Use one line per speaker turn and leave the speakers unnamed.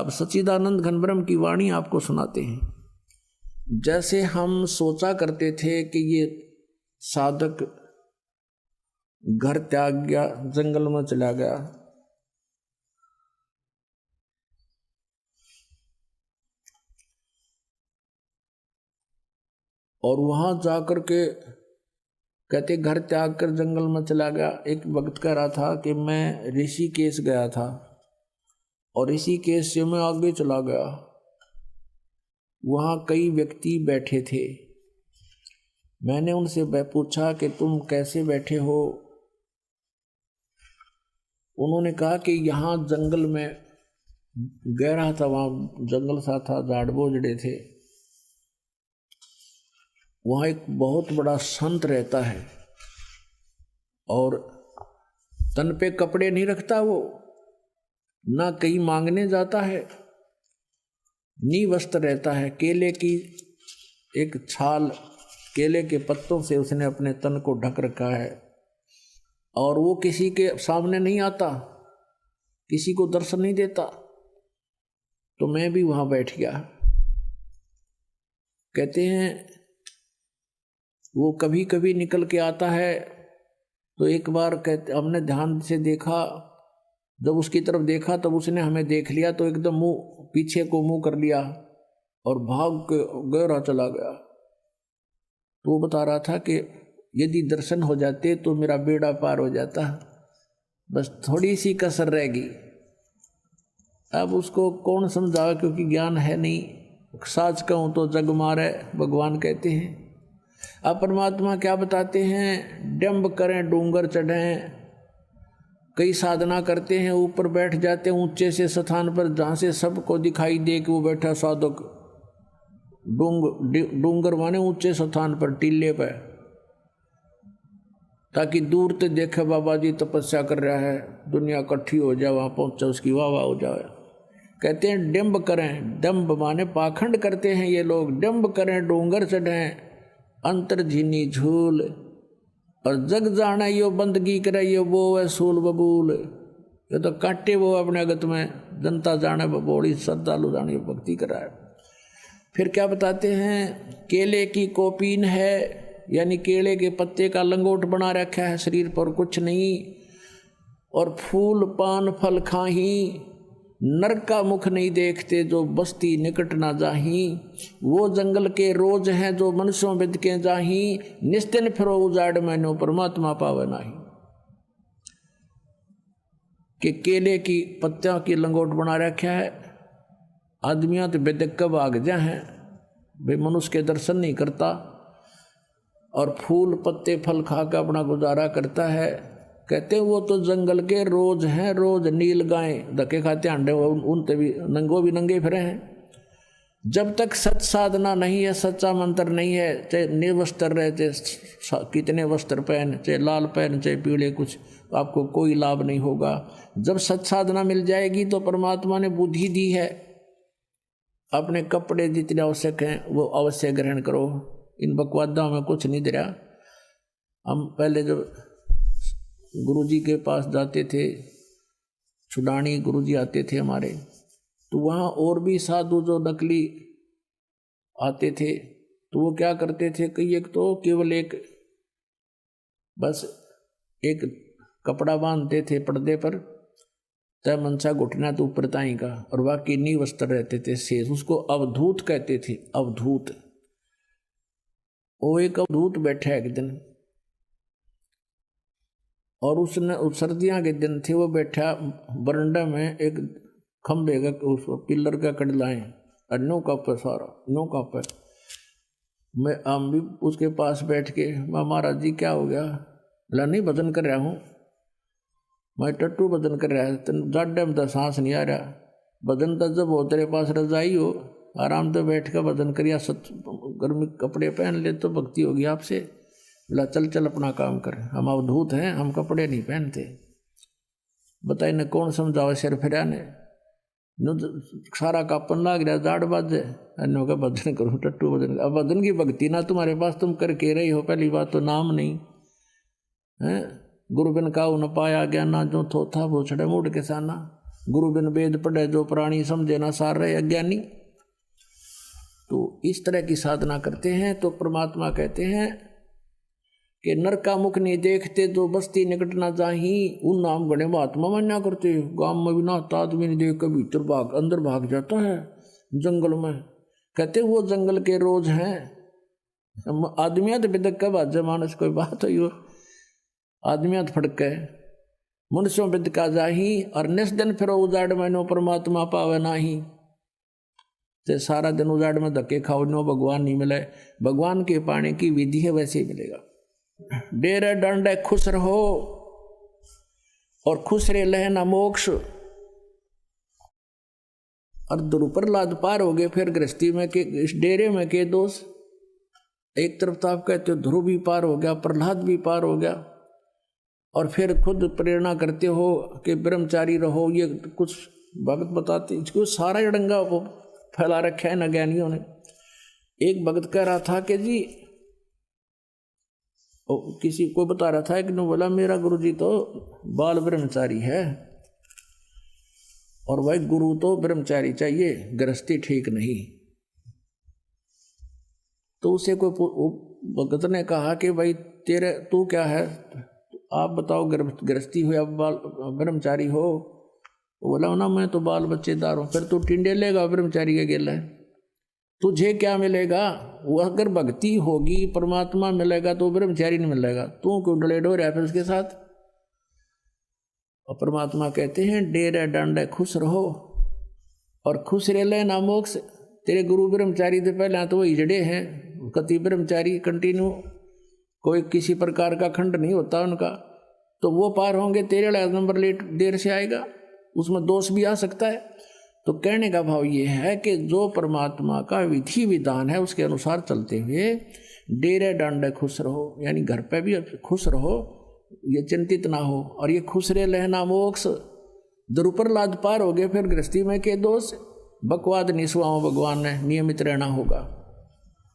अब सच्चिदानंद घन ब्रह्म की वाणी आपको सुनाते हैं। जैसे हम सोचा करते थे कि ये साधक घर त्याग गया, जंगल में चला गया, और वहां जाकर के कहते घर त्याग कर जंगल में चला गया। एक वक्त कह रहा था कि मैं ऋषिकेश गया था और ऋषिकेश से मैं आगे चला गया, वहां कई व्यक्ति बैठे थे। मैंने उनसे पूछा कि तुम कैसे बैठे हो। उन्होंने कहा कि यहाँ जंगल में गहरा था, वहाँ जंगल सा था, झाड़ बोझड़े थे, वहाँ एक बहुत बड़ा संत रहता है और तन पे कपड़े नहीं रखता वो, ना कहीं मांगने जाता है, निवस्त्र रहता है। केले की एक छाल, केले के पत्तों से उसने अपने तन को ढक रखा है और वो किसी के सामने नहीं आता, किसी को दर्शन नहीं देता। तो मैं भी वहां बैठ गया। कहते हैं वो कभी कभी निकल के आता है। तो एक बार कहते हमने ध्यान से देखा, जब उसकी तरफ देखा तब उसने हमें देख लिया, तो एकदम मुंह पीछे को मुंह कर लिया और भाग के गहरा चला गया। तो वो बता रहा था कि यदि दर्शन हो जाते तो मेरा बेड़ा पार हो जाता, बस थोड़ी सी कसर रहेगी। अब उसको कौन समझावे, क्योंकि ज्ञान है नहीं। साच कहूँ तो जग मारे, भगवान कहते हैं। अब परमात्मा क्या बताते हैं, डंब करें डूंगर चढ़ें। कई साधना करते हैं, ऊपर बैठ जाते हैं ऊंचे से स्थान पर जहाँ से सबको दिखाई दे कि वो बैठा साधक। डूंगर माने ऊंचे स्थान पर, टीले पर, ताकि दूर से देखे बाबा जी तपस्या कर रहा है, दुनिया इकट्ठी हो जाए, वहाँ पहुँचे उसकी वाह वाह हो जाए। कहते हैं डंब करें, डंब माने पाखंड करते हैं ये लोग। डंब करें डूंगर चढ़ें, अंतर झीनी झूल, और जग जाना यो बंदगी करे यो वो है सूल बबूल। ये तो काटे वो अपने अगत में, जनता जाने बबोड़ी, श्रद्धालु जाने भक्ति कराए। फिर क्या बताते हैं, केले की कोपीन है, यानी केले के पत्ते का लंगोट बना रखा है शरीर पर, कुछ नहीं। और फूल पान फल खाही, नर का मुख नहीं देखते जो बस्ती निकट ना जाही। वो जंगल के रोज हैं जो मनुष्यों विद के जाही, निस्तिन फिरो उजाड़ मैनो परमात्मा पावे नाही। कि केले की पत्तियों की लंगोट बना रखा है। आदमियां तो बेदक भाग जा हैं, वे मनुष्य के दर्शन नहीं करता और फूल पत्ते फल खा कर अपना गुजारा करता है। कहते हैं वो तो जंगल के रोज हैं, रोज नील गाय धक्के खाते अंडे, उनते भी नंगो भी नंगे फिरे हैं। जब तक सच साधना नहीं है, सच्चा मंत्र नहीं है, चाहे निर्वस्त्र रहे, चाहे कितने वस्त्र पहन, चाहे लाल पहन चाहे पीले, कुछ आपको कोई लाभ नहीं होगा। जब सच साधना मिल जाएगी तो परमात्मा ने बुद्धि दी है, अपने कपड़े जितने आवश्यक हैं वो अवश्य ग्रहण करो। इन बकवादों में कुछ नहीं दे रहा। हम पहले जब गुरुजी के पास जाते थे, छुडानी गुरुजी आते थे हमारे, तो वहाँ और भी साधु जो नकली आते थे, तो वो क्या करते थे कि एक तो केवल एक बस एक कपड़ा बांधते थे पर्दे पर, तय मनसा घुटना तो ऊपर ताई का, और बाकी नी वस्त्र रहते थे शेष। उसको अवधूत कहते थे, अवधूत। वो एक अवधूत बैठा एक दिन, और उसने सर्दियाँ के दिन थे, वो बैठा बरंडा में एक खंबे का उस पिलर का कड़लाएं, और नो कप है सारा, नो कप है। मैं हम भी उसके पास बैठ के, महाराज जी क्या हो गया? बोला नहीं भजन कर रहा हूँ मैं, टट्टू भजन कर रहा है, जाड्डे में तो सांस नहीं आ रहा। भजन तो जब हो तेरे पास रजाई हो, आराम से बैठ कर भजन करिया, गर्मी कपड़े पहन ले तो भक्ति होगी आपसे। बोला चल चल अपना काम कर, हम अवधूत हैं, हम कपड़े नहीं पहनते। बताइए न कौन समझावे सिर फिरा ने, सारा कापन लाग रहा, जाड़ बाजे, अन्यों का भजन करूँ, टट्टू भजन। अब भजन की भक्ति ना तुम्हारे पास, तुम करके रही हो। पहली बात तो नाम नहीं है, गुरु बिन काऊ न पाया ज्ञाना, जो थोथा वो छड़े मूड के साना। गुरु बिन वेद पढ़े जो प्राणी समझे ना सार रहे अज्ञानी। तो इस तरह की साधना करते हैं तो परमात्मा कहते हैं कि नर का मुख नहीं देखते जो बस्ती निकट ना जाही, उन नाम गणे महात्मा मान्या करते। गांव में भी नहाता आदमी नहीं देख कर भीतर भाग अंदर भाग जाता है जंगल में, कहते वो जंगल के रोज हैं। आदमियाँ तो बेदक का बात मानस कोई बात हो, आदमियाँ तो फटक गए मनुष्यों बिद का जाही, और निस दिन फिर उजाड़ में नो परमात्मा पावे नाही। तो सारा दिन उजाड़ में धक्के खाओ नो भगवान नहीं मिले, भगवान के पाने की विधि है वैसे ही मिलेगा। डेरे डंडे खुश रहो और खुश रे लहना मोक्ष। और ध्रुपर लाद पार हो गए फिर गृहस्थी में के इस डेरे में के दोष। एक तरफ तो आप कहते हो ध्रुव भी पार हो गया, प्रहलाद भी पार हो गया, और फिर खुद प्रेरणा करते हो कि ब्रह्मचारी रहो। ये कुछ भगत बताते इसको सारा अड़ंगा फैला रखा है न ज्ञानियों ने। एक भगत कह रहा था कि जी किसी को बता रहा था कि बोला मेरा गुरुजी तो बाल ब्रह्मचारी है, और भाई गुरु तो ब्रह्मचारी चाहिए, गृहस्थी ठीक नहीं। तो उसे कोई भगत ने कहा कि भाई तेरे तू क्या है, आप बताओ गृहस्थी हो या ब्रह्मचारी हो। बोला ना मैं तो बाल बच्चेदार हूँ। फिर तू टिंडे लेगा ब्रह्मचारी के गेला है, तुझे क्या मिलेगा? वो अगर भक्ति होगी परमात्मा मिलेगा तो ब्रह्मचारी नहीं मिलेगा, तू क्यों डले डो रहा है फिर उसके साथ। और परमात्मा कहते हैं डेरे डंडे खुश रहो और खुश रह लेना मोक्ष। तेरे गुरु ब्रह्मचारी से पहले तो वही जड़े हैं, कति ब्रह्मचारी कंटिन्यू, कोई किसी प्रकार का खंड नहीं होता उनका, तो वो पार होंगे। तेरे वाला नंबर लेट देर से आएगा, उसमें दोष भी आ सकता है। तो कहने का भाव ये है कि जो परमात्मा का विधि विधान है उसके अनुसार चलते हुए डेरे डांडे खुश रहो, यानी घर पे भी खुश रहो, ये चिंतित ना हो। और ये खुश रहे लहना मोक्ष, द्रुपर लाद पार हो गए फिर गृहस्थी में के दोष। बकवाद निस्वाओं भगवान ने नियमित रहना होगा।